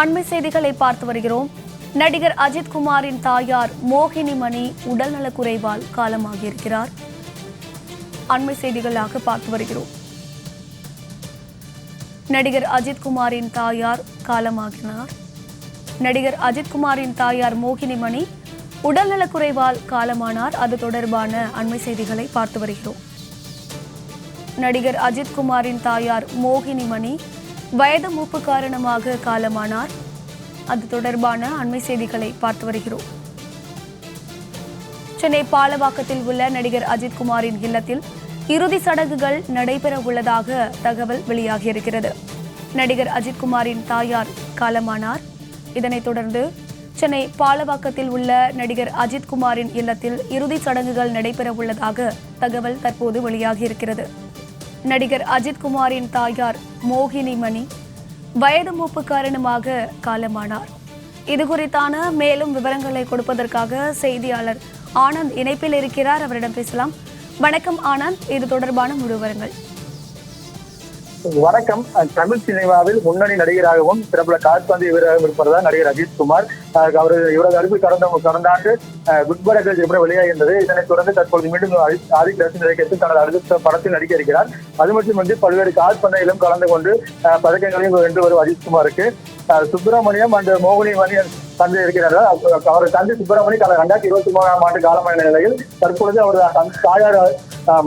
அண்மை செய்திகளை பார்த்து வருகிறோம். நடிகர் அஜித் குமாரின் தாயார் மோகினி மணி உடல்நலக்குறைவால் காலமாகியிருக்கிறார். அண்மை செய்திகளாக பார்த்து வருகிறோம். நடிகர் அஜித் குமாரின் தாயார் காலமாகினார். நடிகர் அஜித் குமாரின் தாயார் மோகினி மணி உடல்நலக்குறைவால் காலமானார். அது தொடர்பான அண்மை செய்திகளை பார்த்து வருகிறோம். நடிகர் அஜித் குமாரின் தாயார் மோகினி மணி வயது மூப்பு காரணமாக காலமானார். அது தொடர்பான அண்மை செய்திகளை பார்த்து வருகிறோம். சென்னை பாலவாக்கத்தில் உள்ள நடிகர் அஜித் குமாரின் இல்லத்தில் இறுதி சடங்குகள் நடைபெற உள்ளதாக தகவல் வெளியாகியிருக்கிறது. நடிகர் அஜித் குமாரின் தாயார் காலமானார். இதனைத் தொடர்ந்து சென்னை பாலவாக்கத்தில் உள்ள நடிகர் அஜித் குமாரின் இல்லத்தில் இறுதி சடங்குகள் நடைபெற உள்ளதாக தகவல் தற்போது வெளியாகியிருக்கிறது. நடிகர் அஜித் குமாரின் தாயார் மோகினி மணி வயது மூப்பு காரணமாக காலமானார். இது குறித்தான மேலும் விவரங்களை கொடுப்பதற்காக செய்தியாளர் ஆனந்த் இணைப்பில் இருக்கிறார். அவரிடம் பேசலாம். வணக்கம் ஆனந்த், இது தொடர்பான முழு விவரங்கள். வணக்கம். தமிழ் சினிமாவில் முன்னணி நடிகராகவும் பிரபல கால்பந்து வீரராகவும் இருப்பதுதான் நடிகர் அஜித் குமார். இவரது அறிவு கடந்த ஆண்டு குட் பை திரைப்படம் வெளியாகின்றது. இதனைத் தொடர்ந்து தற்போது மீண்டும் ஆதிக் ரசிகர்கள் தனது அடுத்த படத்தில் நடிக்க இருக்கிறார். அது மட்டுமின்றி பல்வேறு கால்பந்தையிலும் கலந்து கொண்டு பதக்கங்களையும் வென்று வரும் அஜித் குமாருக்கு சுப்பிரமணியம் அண்ட் மோகினி மணியன் தந்தை இருக்கிறார்கள். அவரது தந்தை சுப்பிரமணியம் 2023ஆம் ஆண்டு காலமான நிலையில் தற்பொழுது அவரது தாயார்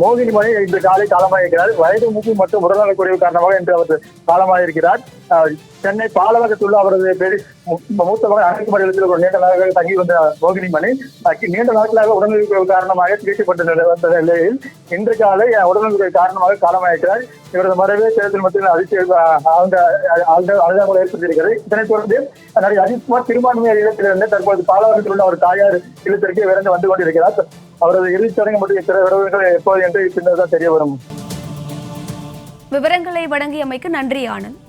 மோகினி மணி இன்று காலை காலமாயிருக்கிறார். வயது மூப்பு மற்றும் உடல்நலக்குறைவு காரணமாக இன்று அவர் காலமாயிருக்கிறார். சென்னை பாலவாக்கத்தில் அவரது மூத்த மகன் அனைத்து இடத்தில் ஒரு நீண்ட நாட்களாக தங்கி வந்த மோகினி மணி நீண்ட நாட்களாக உடல்நலக்குறைவு காரணமாக சிகிச்சைப்பட்டு வந்த நிலையில் இன்று காலை உடல்நலக்குறைவு காரணமாக காலமாயிருக்கிறார். இவரது மறைவே தேர்தல் மத்தியில் அதிர்ச்சி அழுதாமல் ஏற்பட்டிருக்கிறது. இதனைத் தொடர்ந்து நடிகர் அஜித் குமார் திருமான்மையார் இல்லத்திலிருந்து தற்போது பாலவாக்கத்தில் உள்ள அவர் தாயார் இல்லத்திற்கு விரைந்து வந்து கொண்டிருக்கிறார். அவரது இறுதிச் சடங்கு மற்றும் இத்தனை விவரங்கள் எப்போது என்று பின்னர் தான் தெரிய வரும். விவரங்களை வழங்கியமைக்கு நன்றி ஆனந்த்.